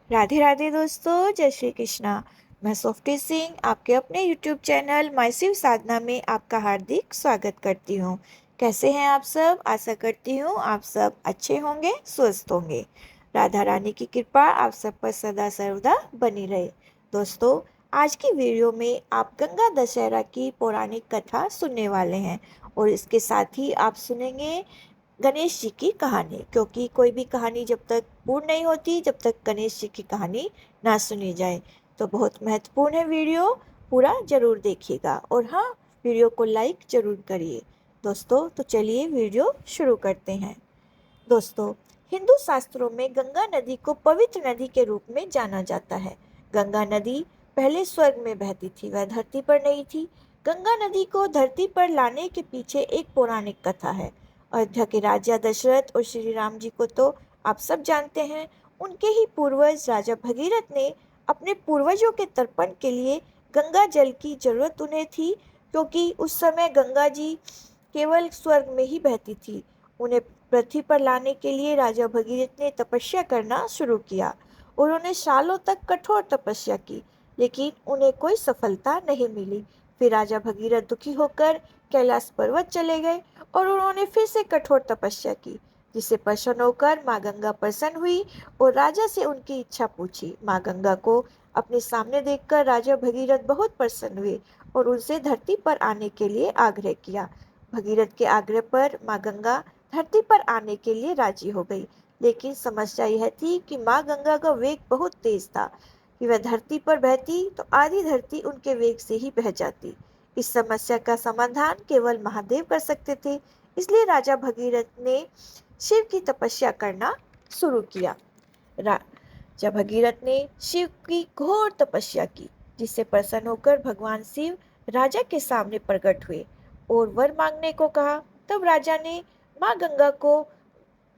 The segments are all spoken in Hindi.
राधे राधे दोस्तों, जय श्री कृष्णा। मैं सोफ्टी सिंह आपके अपने यूट्यूब चैनल माय शिव साधना में आपका हार्दिक स्वागत करती हूँ। कैसे हैं आप सब? आशा करती हूँ आप सब अच्छे होंगे, स्वस्थ होंगे। राधा रानी की कृपा आप सब पर सदा सर्वदा बनी रहे। दोस्तों, आज की वीडियो में आप गंगा दशहरा की पौराणिक कथा सुनने वाले हैं और इसके साथ ही आप सुनेंगे गणेश जी की कहानी, क्योंकि कोई भी कहानी जब तक पूर्ण नहीं होती जब तक गणेश जी की कहानी ना सुनी जाए। तो बहुत महत्वपूर्ण है वीडियो, पूरा जरूर देखिएगा और हाँ, वीडियो को लाइक जरूर करिए। दोस्तों, तो चलिए वीडियो शुरू करते हैं। दोस्तों, हिंदू शास्त्रों में गंगा नदी को पवित्र नदी के रूप में जाना जाता है। गंगा नदी पहले स्वर्ग में बहती थी, वह धरती पर नहीं थी। गंगा नदी को धरती पर लाने के पीछे एक पौराणिक कथा है। अयोध्या के राजा दशरथ और श्री राम जी को तो आप सब जानते हैं। उनके ही पूर्वज राजा भगीरथ ने अपने पूर्वजों के तर्पण के लिए गंगा जल की जरूरत उन्हें थी, क्योंकि उस समय गंगा जी केवल स्वर्ग में ही बहती थी। उन्हें पृथ्वी पर लाने के लिए राजा भगीरथ ने तपस्या करना शुरू किया। उन्होंने सालों तक कठोर तपस्या की, लेकिन उन्हें कोई सफलता नहीं मिली। फिर राजा भगीरथ दुखी होकर कैलाश पर्वत चले गए और उन्होंने फिर से कठोर तपस्या की, जिससे प्रसन्न होकर माँ गंगा प्रसन्न हुई और राजा से उनकी इच्छा पूछी। माँ गंगा को अपने सामने देखकर राजा भगीरथ बहुत प्रसन्न हुए और उनसे धरती पर आने के लिए आग्रह किया। भगीरथ के आग्रह पर माँ गंगा धरती पर आने के लिए राजी हो गई, लेकिन समस्या यह थी कि माँ गंगा का वेग बहुत तेज था कि वह धरती पर बहती तो आधी धरती उनके वेग से ही बह जाती। इस समस्या का समाधान केवल महादेव कर सकते थे, इसलिए राजा भगीरथ ने शिव की तपस्या करना शुरू किया। राजा भगीरथ ने शिव की घोर तपस्या की, जिससे प्रसन्न होकर भगवान शिव राजा के सामने प्रकट हुए और वर मांगने को कहा। तब राजा ने माँ गंगा को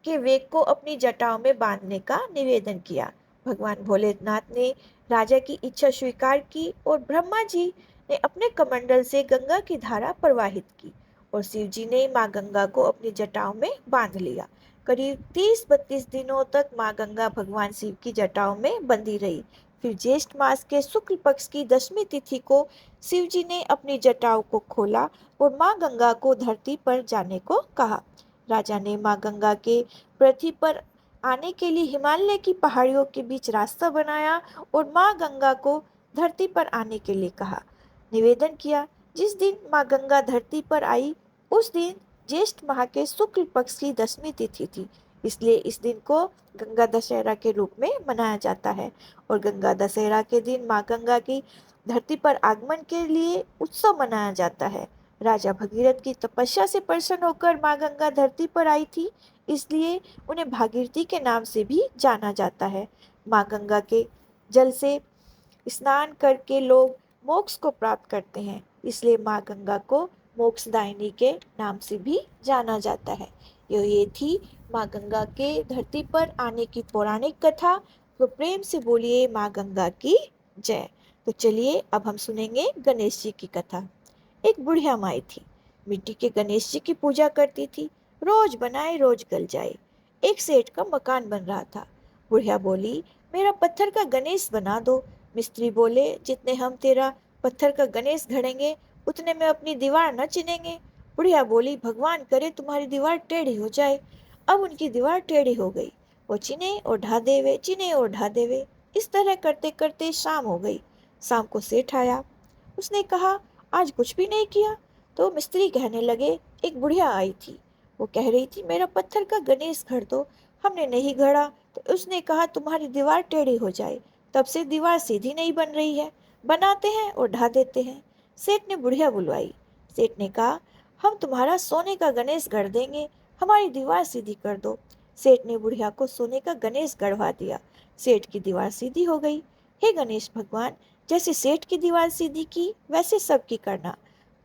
के वेग को अपनी जटाओं में बांधने का निवेदन किया। भगवान भोलेनाथ ने राजा की इच्छा स्वीकार की और ब्रह्मा जी ने अपने कमंडल से गंगा की धारा प्रवाहित की और शिव जी ने माँ गंगा को अपनी जटाओं में बांध लिया। करीब 30-32 दिनों तक माँ गंगा भगवान शिव की जटाओं में बंधी रही। फिर ज्येष्ठ मास के शुक्ल पक्ष की 10वीं तिथि को शिव जी ने अपनी जटाओं को खोला और माँ गंगा को धरती पर जाने को कहा। राजा ने माँ गंगा के पृथ्वी पर आने के लिए हिमालय की पहाड़ियों के बीच रास्ता बनाया और माँ गंगा को धरती पर आने के लिए कहा। निवेदन किया, जिस दिन माँ गंगा धरती पर आई उस दिन ज्येष्ठ माह के शुक्ल पक्ष की 10वीं तिथि थी, इसलिए इस दिन को गंगा दशहरा के रूप में मनाया जाता है। और गंगा दशहरा के दिन माँ गंगा की धरती पर आगमन के लिए उत्सव मनाया जाता है। राजा भगीरथ की तपस्या से प्रसन्न होकर माँ गंगा धरती पर आई थी, इसलिए उन्हें भागीरथी के नाम से भी जाना जाता है। माँ गंगा के जल से स्नान करके लोग मोक्ष को प्राप्त करते हैं, इसलिए माँ गंगा को मोक्षदायिनी के नाम से भी जाना जाता है। ये थी माँ गंगा के धरती पर आने की पौराणिक कथा। तो प्रेम से बोलिए माँ गंगा की जय। तो चलिए अब हम सुनेंगे गणेश जी की कथा। एक बुढ़िया माई थी, मिट्टी के गणेश जी की पूजा करती थी। रोज बनाए रोज गल जाए। एक सेठ का मकान बन रहा था। बुढ़िया बोली, मेरा पत्थर का गणेश बना दो। मिस्त्री बोले, जितने हम तेरा पत्थर का गणेश घड़ेंगे उतने में अपनी दीवार न चिनेंगे। बुढ़िया बोली, भगवान करे तुम्हारी दीवार टेढ़ी हो जाए। अब उनकी दीवार टेढ़ी हो गई। वो चिने और ढा देवे, चिने और ढा देवे। इस तरह करते करते शाम हो गई। शाम को सेठ आया। उसने कहा, आज कुछ भी नहीं किया। तो मिस्त्री कहने लगे, एक बुढ़िया आई थी, वो कह रही थी मेरा पत्थर का गणेश घड़ दो। हमने नहीं घड़ा तो उसने कहा तुम्हारी दीवार टेढ़ी हो जाए। तब से दीवार सीधी नहीं बन रही है, बनाते हैं और ढा देते हैं। सेठ ने बुढ़िया बुलवाई। सेठ ने कहा, हम तुम्हारा सोने का गणेश गढ़ देंगे, हमारी दीवार सीधी कर दो। सेठ ने बुढ़िया को सोने का गणेश गढ़वा दिया। सेठ की दीवार सीधी हो गई। हे गणेश भगवान, जैसे सेठ की दीवार सीधी की वैसे सबकी करना।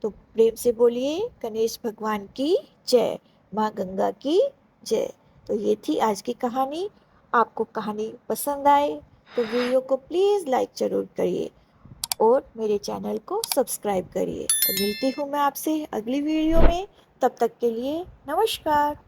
तो प्रेम से बोलिए गणेश भगवान की जय, माँ गंगा की जय। तो ये थी आज की कहानी। आपको कहानी पसंद आए तो वीडियो को प्लीज़ लाइक ज़रूर करिए और मेरे चैनल को सब्सक्राइब करिए। तो मिलती हूँ मैं आपसे अगली वीडियो में। तब तक के लिए नमस्कार।